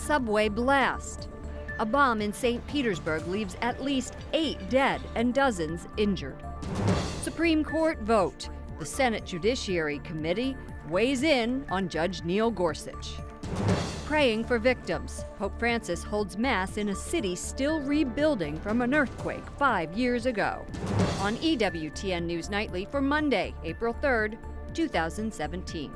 subway blast. A bomb in St. Petersburg leaves at least 8 dead and dozens injured. Supreme Court vote. The Senate Judiciary Committee weighs in on Judge Neil Gorsuch. Praying for victims. Pope Francis holds Mass in a city still rebuilding from an earthquake 5 years ago. On EWTN News Nightly for Monday, April 3rd, 2017.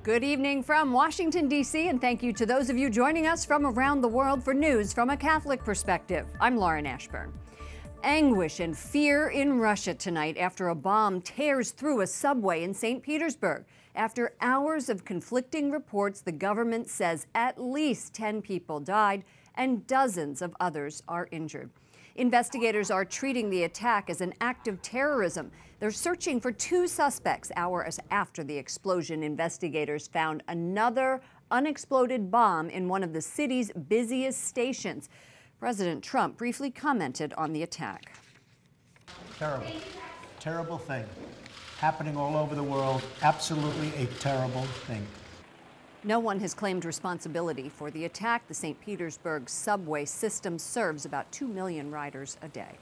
Good evening from Washington, D.C., and thank you to those of you joining us from around the world for news from a Catholic perspective. I'm Lauren Ashburn. Anguish and fear in Russia tonight after a bomb tears through a subway in St. Petersburg. After hours of conflicting reports, the government says at least 10 people died and dozens of others are injured. Investigators are treating the attack as an act of terrorism. They're searching for 2 suspects. Hours after the explosion, investigators found another unexploded bomb in one of the city's busiest stations. President Trump briefly commented on the attack. Terrible, terrible thing. Happening all over the world. Absolutely a terrible thing. No one has claimed responsibility for the attack. The St. Petersburg subway system serves about 2 million riders a day.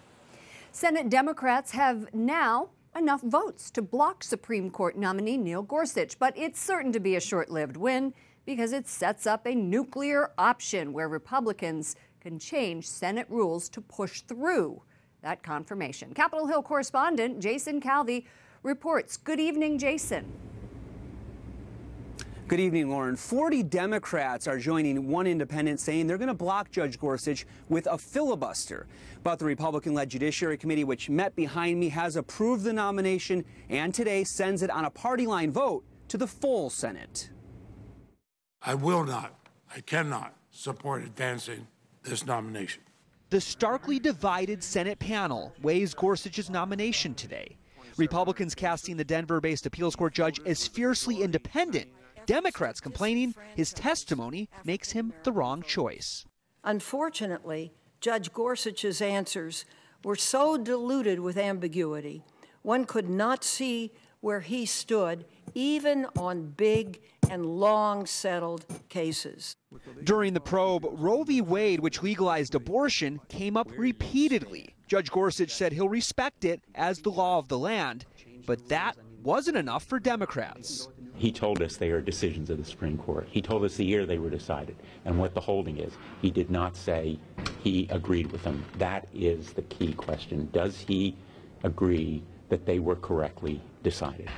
Senate Democrats have now enough votes to block Supreme Court nominee Neil Gorsuch, but it's certain to be a short-lived win because it sets up a nuclear option where Republicans can change Senate rules to push through that confirmation. Capitol Hill correspondent Jason Calvi reports. Good evening, Jason. Good evening, Lauren. 40 Democrats are joining one independent saying they're going to block Judge Gorsuch with a filibuster. But the Republican-led Judiciary Committee, which met behind me, has approved the nomination and today sends it on a party line vote to the full Senate. I cannot support advancing this nomination. The starkly divided Senate panel weighs Gorsuch's nomination today. Republicans casting the Denver-based appeals court judge as fiercely independent. Democrats complaining his testimony makes him the wrong choice. Unfortunately, Judge Gorsuch's answers were so diluted with ambiguity, one could not see where he stood, even on big and long-settled cases. During the probe, Roe v. Wade, which legalized abortion, came up repeatedly. Judge Gorsuch said he'll respect it as the law of the land, but that wasn't enough for Democrats. He told us they are decisions of the Supreme Court. He told us the year they were decided and what the holding is. He did not say he agreed with them. That is the key question. Does he agree that they were correctly decided?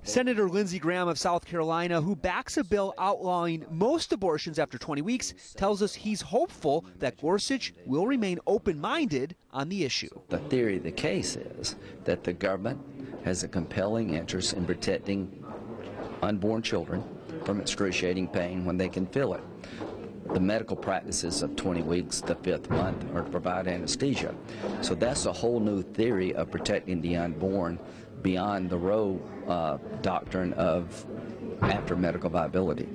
Senator Lindsey Graham of South Carolina, who backs a bill outlawing most abortions after 20 weeks, tells us he's hopeful that Gorsuch will remain open-minded on the issue. The theory of the case is that the government has a compelling interest in protecting unborn children from excruciating pain when they can feel it. The medical practices of 20 weeks, the 5th month, are to provide anesthesia. So that's a whole new theory of protecting the unborn beyond the Roe doctrine of after medical viability.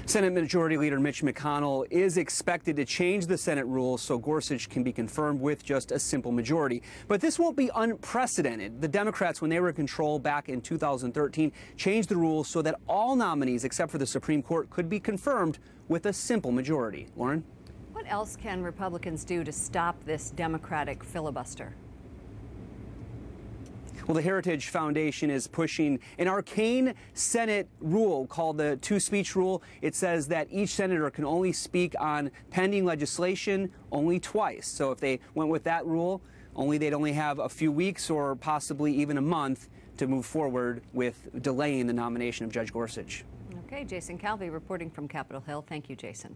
Senate Majority Leader Mitch McConnell is expected to change the Senate rules so Gorsuch can be confirmed with just a simple majority. But this won't be unprecedented. The Democrats, when they were in control back in 2013, changed the rules so that all nominees except for the Supreme Court could be confirmed with a simple majority. Lauren? What else can Republicans do to stop this Democratic filibuster? Well, the Heritage Foundation is pushing an arcane Senate rule called the two-speech rule. It says that each senator can only speak on pending legislation only twice. So if they went with that rule, they'd only have a few weeks or possibly even a month to move forward with delaying the nomination of Judge Gorsuch. Okay, Jason Calvi reporting from Capitol Hill. Thank you, Jason.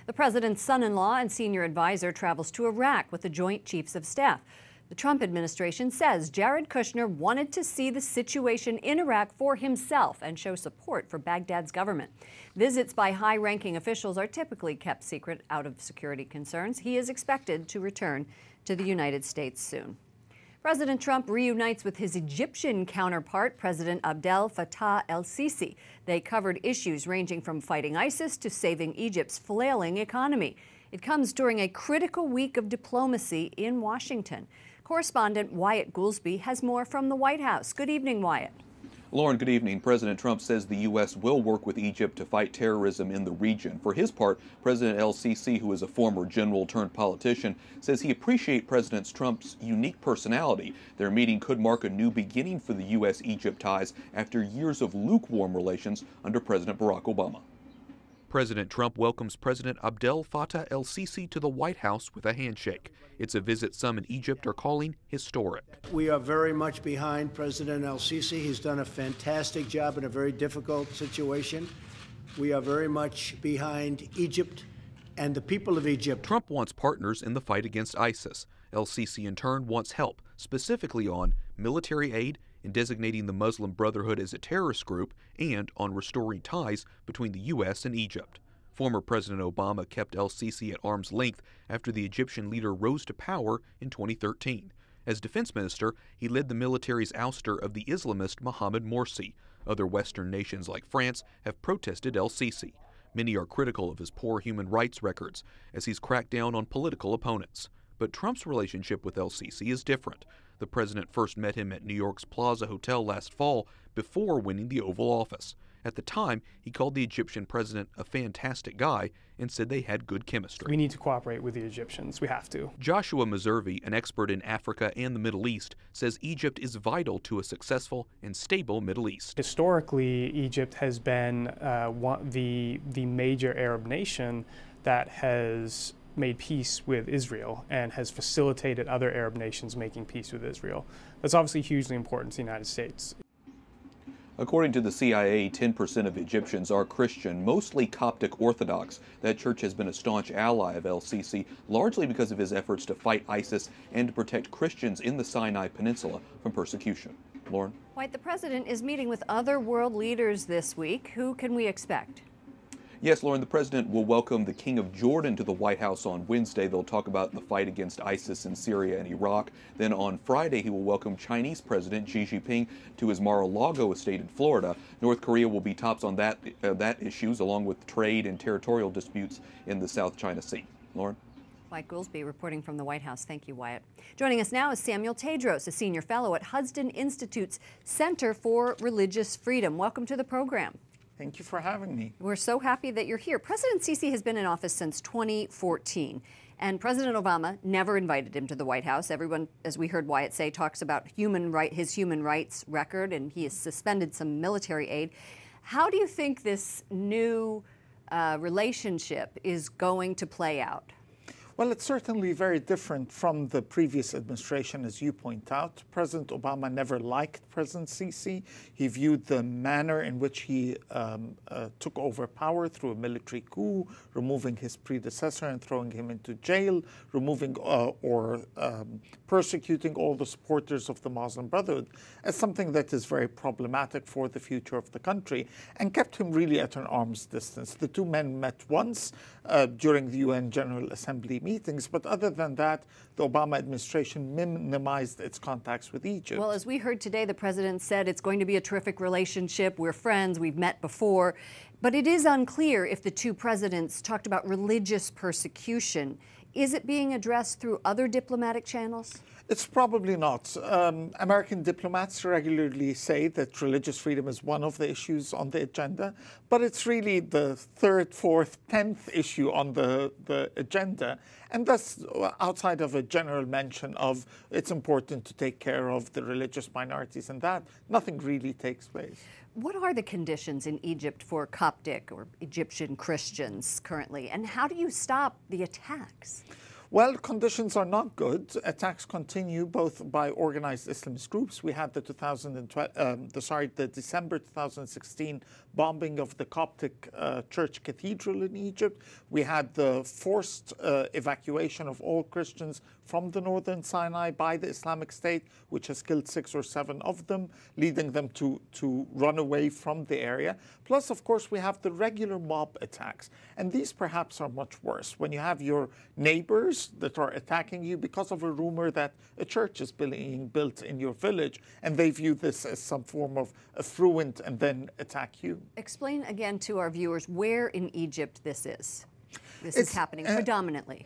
The president's son-in-law and senior advisor travels to Iraq with the Joint Chiefs of Staff. The Trump administration says Jared Kushner wanted to see the situation in Iraq for himself and show support for Baghdad's government. Visits by high-ranking officials are typically kept secret out of security concerns. He is expected to return to the United States soon. President Trump reunites with his Egyptian counterpart, President Abdel Fattah el-Sisi. They covered issues ranging from fighting ISIS to saving Egypt's flailing economy. It comes during a critical week of diplomacy in Washington. Correspondent Wyatt Goolsby has more from the White House. Good evening, Wyatt. Lauren, good evening. President Trump says the U.S. will work with Egypt to fight terrorism in the region. For his part, President El-Sisi, who is a former general turned politician, says he appreciates President Trump's unique personality. Their meeting could mark a new beginning for the U.S.-Egypt ties after years of lukewarm relations under President Barack Obama. President Trump welcomes President Abdel Fattah el-Sisi to the White House with a handshake. It's a visit some in Egypt are calling historic. We are very much behind President el-Sisi. He's done a fantastic job in a very difficult situation. We are very much behind Egypt and the people of Egypt. Trump wants partners in the fight against ISIS. El-Sisi in turn wants help, specifically on military aid, in designating the Muslim Brotherhood as a terrorist group, and on restoring ties between the U.S. and Egypt. Former President Obama kept el-Sisi at arm's length after the Egyptian leader rose to power in 2013. As defense minister, he led the military's ouster of the Islamist Mohamed Morsi. Other Western nations like France have protested el-Sisi. Many are critical of his poor human rights records, as he's cracked down on political opponents. But Trump's relationship with el-Sisi is different. The president first met him at New York's Plaza Hotel last fall before winning the Oval Office. At the time, he called the Egyptian president a fantastic guy and said they had good chemistry. We need to cooperate with the Egyptians. We have to. Joshua Meservey, an expert in Africa and the Middle East, says Egypt is vital to a successful and stable Middle East. Historically, Egypt has been the major Arab nation that has made peace with Israel and has facilitated other Arab nations making peace with Israel. That's obviously hugely important to the United States. According to the CIA, 10% of Egyptians are Christian, mostly Coptic Orthodox. That church has been a staunch ally of el-Sisi, largely because of his efforts to fight ISIS and to protect Christians in the Sinai Peninsula from persecution. Lauren? White, the president is meeting with other world leaders this week. Who can we expect? Yes, Lauren, the president will welcome the King of Jordan to the White House on Wednesday. They'll talk about the fight against ISIS in Syria and Iraq. Then on Friday, he will welcome Chinese President Xi Jinping to his Mar-a-Lago estate in Florida. North Korea will be tops on that issues, along with trade and territorial disputes in the South China Sea. Lauren? Wyatt Goolsby reporting from the White House. Thank you, Wyatt. Joining us now is Samuel Tadros, a senior fellow at Hudson Institute's Center for Religious Freedom. Welcome to the program. Thank you for having me. We're so happy that you're here. President Sisi has been in office since 2014, and President Obama never invited him to the White House. Everyone, as we heard Wyatt say, talks about his human rights record, and he has suspended some military aid. How do you think this new relationship is going to play out? Well, it's certainly very different from the previous administration, as you point out. President Obama never liked President Sisi. He viewed the manner in which he took over power through a military coup, removing his predecessor and throwing him into jail, removing or persecuting all the supporters of the Muslim Brotherhood, as something that is very problematic for the future of the country, and kept him really at an arm's distance. The two men met once during the UN General Assembly meetings, but other than that, the Obama administration minimized its contacts with Egypt. Well, as we heard today, the president said it's going to be a terrific relationship. We're friends. We've met before. But it is unclear if the two presidents talked about religious persecution. Is it being addressed through other diplomatic channels? It's probably not. American diplomats regularly say that religious freedom is one of the issues on the agenda, but it's really the third, fourth, 10th issue on the agenda. And that's outside of a general mention of it's important to take care of the religious minorities, and that nothing really takes place. What are the conditions in Egypt for Coptic or Egyptian Christians currently, and how do you stop the attacks? Well, conditions are not good. Attacks continue both by organized Islamist groups. We had the December 2016 bombing of the Coptic Church Cathedral in Egypt. We had the forced evacuation of all Christians from the northern Sinai by the Islamic State, which has killed 6 or 7 of them, leading them to run away from the area. Plus, of course, we have the regular mob attacks. And these perhaps are much worse. When you have your neighbors that are attacking you because of a rumor that a church is being built in your village, and they view this as some form of affluent and then attack you. Explain again to our viewers where in Egypt this is. this is happening predominantly?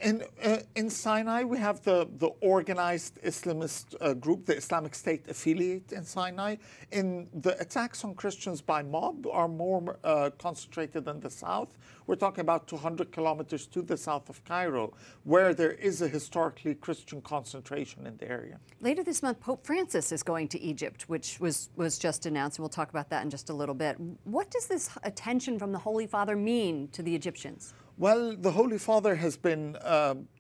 In Sinai, we have the organized Islamist group, the Islamic State affiliate in Sinai. In the attacks on Christians by mob are more concentrated in the south. We're talking about 200 kilometers to the south of Cairo, where there is a historically Christian concentration in the area. Later this month, Pope Francis is going to Egypt, which was just announced, and we'll talk about that in just a little bit. What does this attention from the Holy Father mean to the Egyptians? Well, the Holy Father has been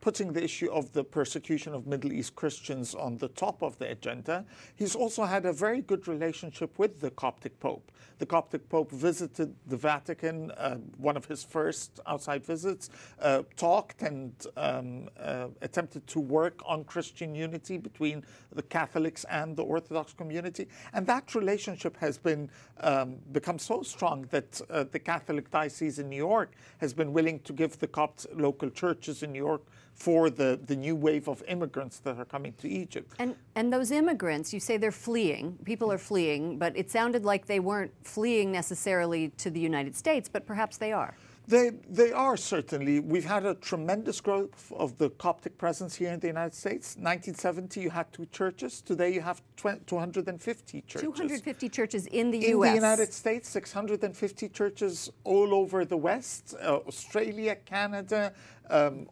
putting the issue of the persecution of Middle East Christians on the top of the agenda. He's also had a very good relationship with the Coptic Pope. The Coptic Pope visited the Vatican, one of his first outside visits, talked and attempted to work on Christian unity between the Catholics and the Orthodox community. And that relationship has been become so strong that the Catholic Diocese in New York has been willing to give the Copt local churches in New York for the new wave of immigrants that are coming to Egypt. And those immigrants, you say they're fleeing, people are fleeing, but it sounded like they weren't fleeing necessarily to the United States, but perhaps they are. They are, certainly. We've had a tremendous growth of the Coptic presence here in the United States. 1970, you had 2 churches. Today, you have 250 churches. 250 churches in the U.S. U.S. In the United States, 650 churches all over the West, Australia, Canada,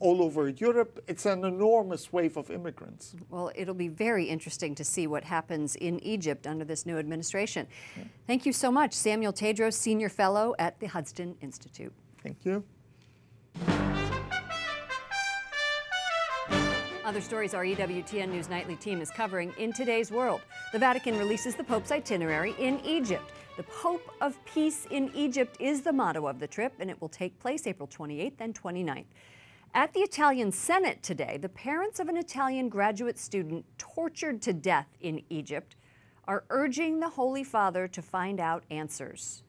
all over Europe. It's an enormous wave of immigrants. Well, it'll be very interesting to see what happens in Egypt under this new administration. Yeah. Thank you so much, Samuel Tadros, Senior Fellow at the Hudson Institute. Thank you. Other stories our EWTN News Nightly team is covering in today's world. The Vatican releases the Pope's itinerary in Egypt. The Pope of Peace in Egypt is the motto of the trip, and it will take place April 28th and 29th. At the Italian Senate today, the parents of an Italian graduate student tortured to death in Egypt are urging the Holy Father to find out answers.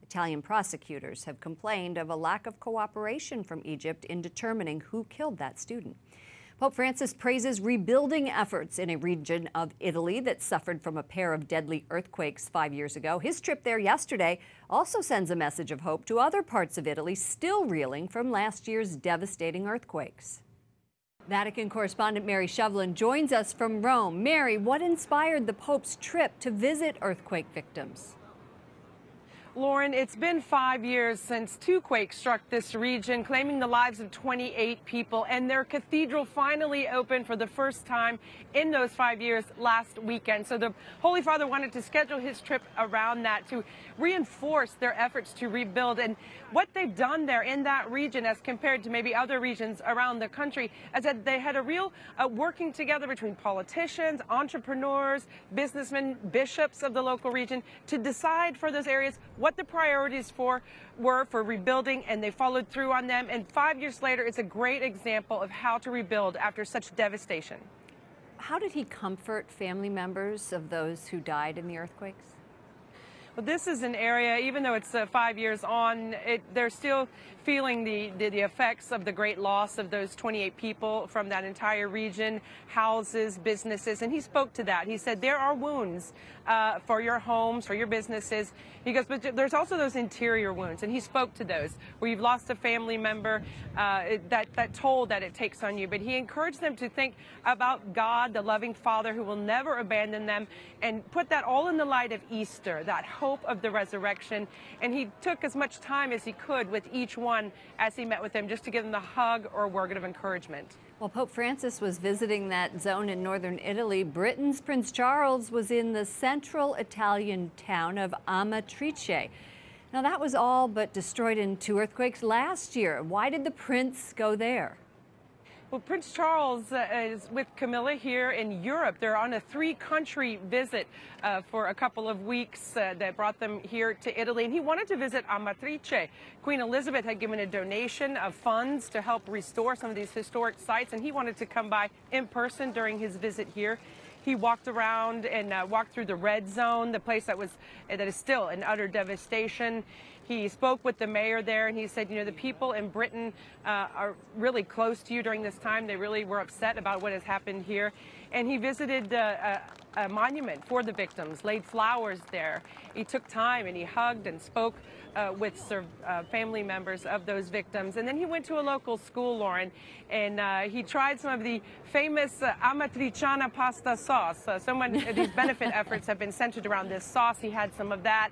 Italian prosecutors have complained of a lack of cooperation from Egypt in determining who killed that student. Pope Francis praises rebuilding efforts in a region of Italy that suffered from a pair of deadly earthquakes 5 years ago. His trip there yesterday also sends a message of hope to other parts of Italy still reeling from last year's devastating earthquakes. Vatican correspondent Mary Shovlin joins us from Rome. Mary, what inspired the Pope's trip to visit earthquake victims? Lauren, it's been 5 years since 2 quakes struck this region, claiming the lives of 28 people, and their cathedral finally opened for the first time in those 5 years last weekend. So the Holy Father wanted to schedule his trip around that to reinforce their efforts to rebuild. And what they've done there in that region, as compared to maybe other regions around the country, is that they had a real working together between politicians, entrepreneurs, businessmen, bishops of the local region to decide for those areas what the priorities were for rebuilding, and they followed through on them. And 5 years later, it's a great example of how to rebuild after such devastation. How did he comfort family members of those who died in the earthquakes? Well, this is an area, even though it's 5 years on, they're still feeling the effects of the great loss of those 28 people from that entire region, houses, businesses, and he spoke to that. He said, there are wounds for your homes, for your businesses. He goes, but there's also those interior wounds, and he spoke to those, where you've lost a family member, that toll that it takes on you. But he encouraged them to think about God, the loving Father who will never abandon them, and put that all in the light of Easter, that hope of the resurrection. And he took as much time as he could with each one as he met with them, just to give them the hug or a word of encouragement. Well, Pope Francis was visiting that zone in northern Italy. Britain's Prince Charles was in the central Italian town of Amatrice. Now, that was all but destroyed in 2 earthquakes last year. Why did the prince go there? Well, Prince Charles is with Camilla here in Europe. They're on a 3-country visit for a couple of weeks that brought them here to Italy. And he wanted to visit Amatrice. Queen Elizabeth had given a donation of funds to help restore some of these historic sites, and he wanted to come by in person during his visit here. He walked around and walked through the red zone, the place that is still in utter devastation. He spoke with the mayor there, and he said, you know, the people in Britain are really close to you during this time. They really were upset about what has happened here. and he visited a monument for the victims, laid flowers there. He took time and he hugged and spoke with family members of those victims. And then he went to a local school, Lauren, and he tried some of the famous amatriciana pasta sauce. So many of these benefit efforts have been centered around this sauce. He had some of that.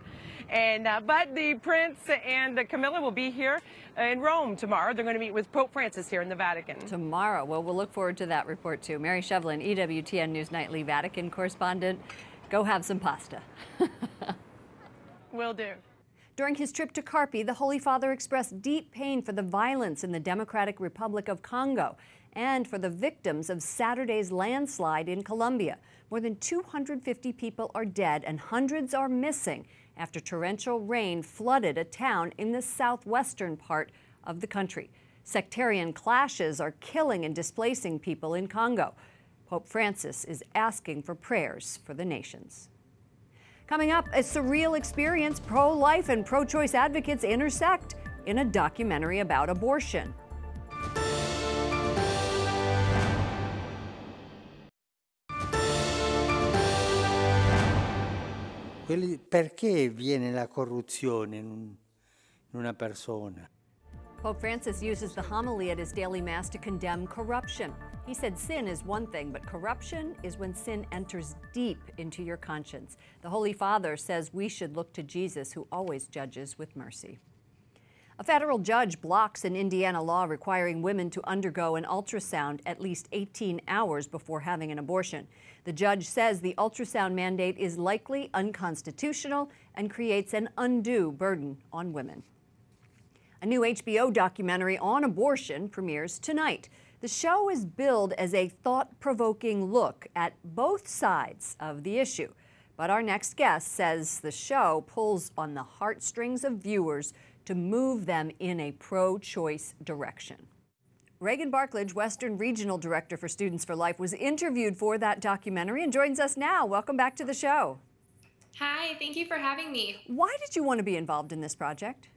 And but the Prince and Camilla will be here in Rome tomorrow. They're going to meet with Pope Francis here in the Vatican. Tomorrow. Well, we'll look forward to that report, too. Mary Shevlin, EWTN News Nightly Vatican correspondent. Go have some pasta. Will do. During his trip to Carpi, the Holy Father expressed deep pain for the violence in the Democratic Republic of Congo and for the victims of Saturday's landslide in Colombia. More than 250 people are dead and hundreds are missing after torrential rain flooded a town in the southwestern part of the country. Sectarian clashes are killing and displacing people in Congo. Pope Francis is asking for prayers for the nations. Coming up, a surreal experience pro-life and pro-choice advocates intersect in a documentary about abortion. Perché viene la corruzione in una persona? Pope Francis uses the homily at his daily mass to condemn corruption. He said sin is one thing, but corruption is when sin enters deep into your conscience. The Holy Father says we should look to Jesus, who always judges with mercy. A federal judge blocks an Indiana law requiring women to undergo an ultrasound at least 18 hours before having an abortion. The judge says the ultrasound mandate is likely unconstitutional and creates an undue burden on women. A new HBO documentary on abortion premieres tonight. The show is billed as a thought-provoking look at both sides of the issue. But our next guest says the show pulls on the heartstrings of viewers to move them in a pro-choice direction. Reagan Barklage, Western Regional Director for Students for Life, was interviewed for that documentary and joins us now. Welcome back to the show. Hi, thank you for having me. Why did you want to be involved in this project?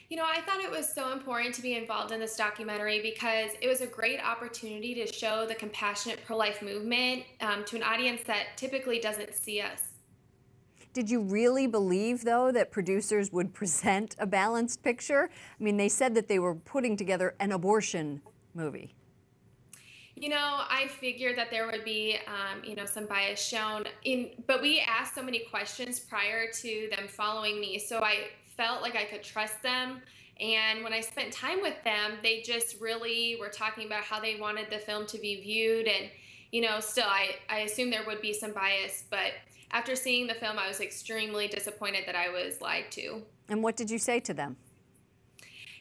You know, I thought it was so important to be involved in this documentary because it was a great opportunity to show the compassionate pro-life movement to an audience that typically doesn't see us. Did you really believe, though, that producers would present a balanced picture? I mean, they said that they were putting together an abortion movie. You know, I figured that there would be, some bias shown but we asked so many questions prior to them following me, so I felt like I could trust them. And when I spent time with them, they just really were talking about how they wanted the film to be viewed. And, still, I assumed there would be some bias, but after seeing the film, I was extremely disappointed that I was lied to. And what did you say to them?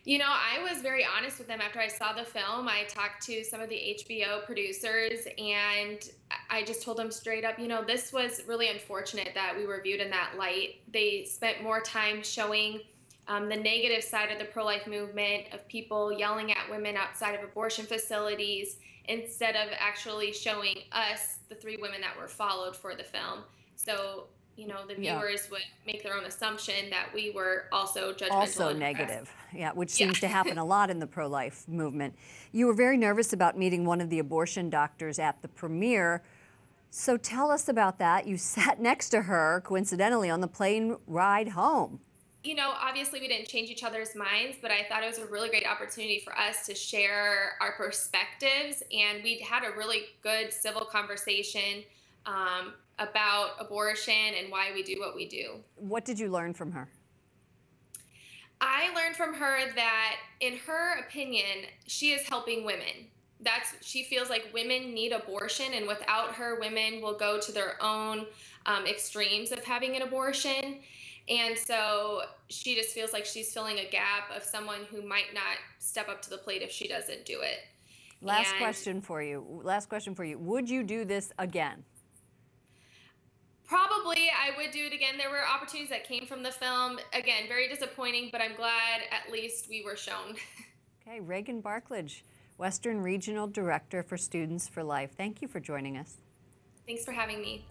You know, I was very honest with them after I saw the film. I talked to some of the HBO producers, and I just told them straight up, this was really unfortunate that we were viewed in that light. They spent more time showing the negative side of the pro-life movement, of people yelling at women outside of abortion facilities, instead of actually showing us, the 3 women that were followed for the film. So, the viewers would make their own assumption that we were also judgmental. Also negative, which seems to happen a lot in the pro-life movement. You were very nervous about meeting one of the abortion doctors at the premiere. So tell us about that. You sat next to her, coincidentally, on the plane ride home. Obviously we didn't change each other's minds, but I thought it was a really great opportunity for us to share our perspectives. And we had a really good civil conversation about abortion and why we do what we do. What did you learn from her? I learned from her that, in her opinion, she is helping women. She feels like women need abortion, and without her, women will go to their own extremes of having an abortion. And so she just feels like she's filling a gap of someone who might not step up to the plate if she doesn't do it. Last question for you. Would you do this again? Probably I would do it again. There were opportunities that came from the film. Again, very disappointing, but I'm glad at least we were shown. Okay, Reagan Barklage, Western Regional Director for Students for Life. Thank you for joining us. Thanks for having me.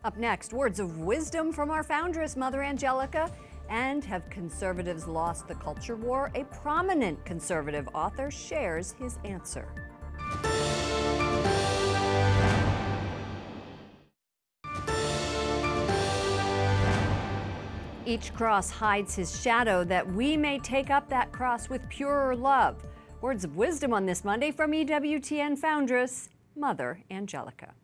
Up next, words of wisdom from our foundress, Mother Angelica. And have conservatives lost the culture war? A prominent conservative author shares his answer. Each cross hides his shadow, that we may take up that cross with purer love. Words of wisdom on this Monday from EWTN foundress, Mother Angelica.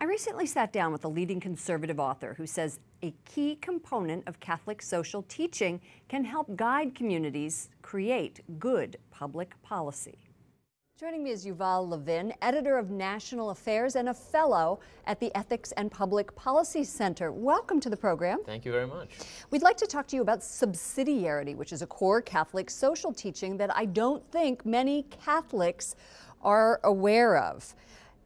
I recently sat down with a leading conservative author who says a key component of Catholic social teaching can help guide communities create good public policy. Joining me is Yuval Levin, editor of National Affairs and a fellow at the Ethics and Public Policy Center. Welcome to the program. Thank you very much. We'd like to talk to you about subsidiarity, which is a core Catholic social teaching that I don't think many Catholics are aware of.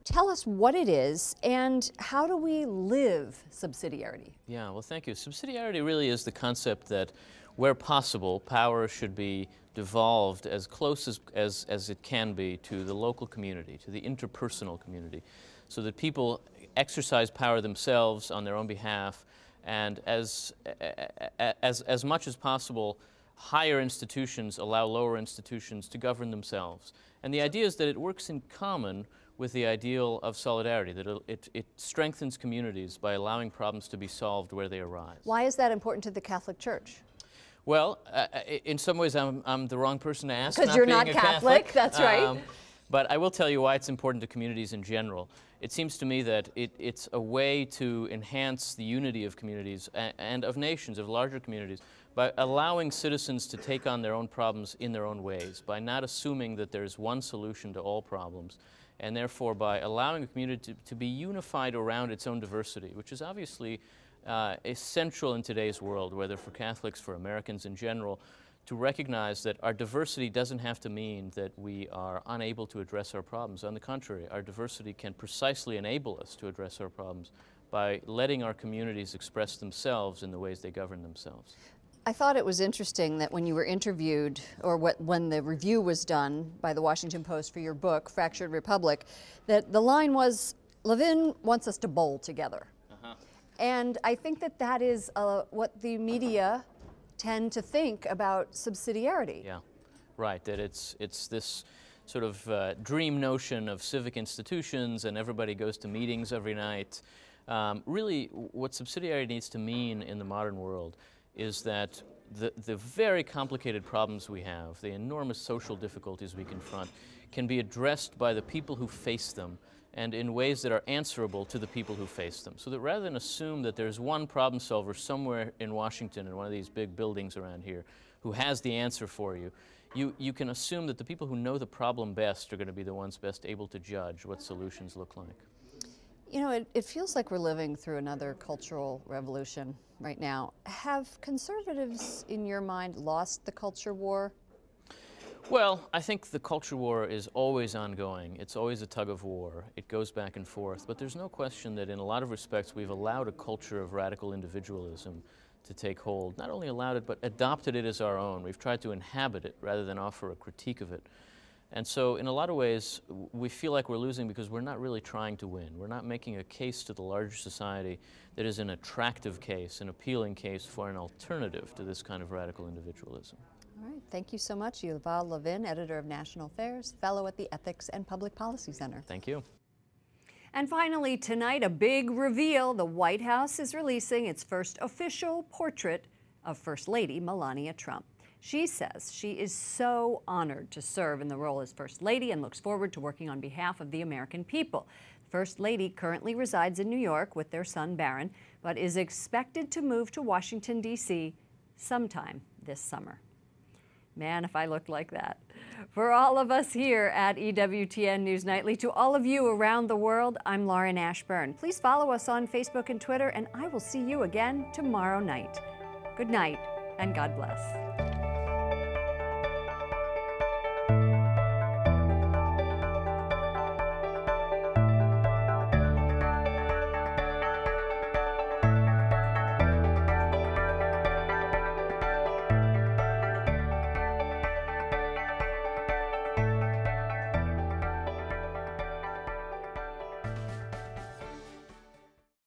Tell us what it is and how do we live subsidiarity? Yeah, well, thank you. Subsidiarity really is the concept that where possible, power should be devolved as close as it can be to the local community, to the interpersonal community, so that people exercise power themselves on their own behalf, and as much as possible, higher institutions allow lower institutions to govern themselves. And the idea is that it works in common with the ideal of solidarity, that it strengthens communities by allowing problems to be solved where they arise. Why is that important to the Catholic Church? Well, in some ways I'm the wrong person to ask. Because you're not Catholic, that's right. But I will tell you why it's important to communities in general. It seems to me that it's a way to enhance the unity of communities and of nations, of larger communities, by allowing citizens to take on their own problems in their own ways, by not assuming that there's one solution to all problems, and therefore by allowing a community to be unified around its own diversity, which is obviously essential in today's world, whether for Catholics, for Americans in general, to recognize that our diversity doesn't have to mean that we are unable to address our problems. On the contrary, our diversity can precisely enable us to address our problems by letting our communities express themselves in the ways they govern themselves. I thought it was interesting that when you were interviewed, or when the review was done by the Washington Post for your book, Fractured Republic, that the line was, Levin wants us to bowl together. And I think that that is what the media tend to think about subsidiarity. Yeah, right, that it's this sort of dream notion of civic institutions and everybody goes to meetings every night. Really, what subsidiarity needs to mean in the modern world is that the very complicated problems we have, the enormous social difficulties we confront, can be addressed by the people who face them and in ways that are answerable to the people who face them. So that rather than assume that there's one problem solver somewhere in Washington in one of these big buildings around here who has the answer for you, you can assume that the people who know the problem best are going to be the ones best able to judge what solutions look like. You know, it feels like we're living through another cultural revolution right now. Have conservatives, in your mind, lost the culture war? Well, I think the culture war is always ongoing. It's always a tug of war. It goes back and forth. But there's no question that in a lot of respects we've allowed a culture of radical individualism to take hold. Not only allowed it, but adopted it as our own. We've tried to inhabit it rather than offer a critique of it. And so in a lot of ways we feel like we're losing because we're not really trying to win. We're not making a case to the larger society that is an attractive case, an appealing case for an alternative to this kind of radical individualism. All right, thank you so much, Yuval Levin, editor of National Affairs, fellow at the Ethics and Public Policy Center. Thank you. And finally, tonight, a big reveal. The White House is releasing its first official portrait of First Lady Melania Trump. She says she is so honored to serve in the role as First Lady and looks forward to working on behalf of the American people. First Lady currently resides in New York with their son Barron, but is expected to move to Washington, D.C. sometime this summer. Man, if I looked like that. For all of us here at EWTN News Nightly, to all of you around the world, I'm Lauren Ashburn. Please follow us on Facebook and Twitter, and I will see you again tomorrow night. Good night, and God bless.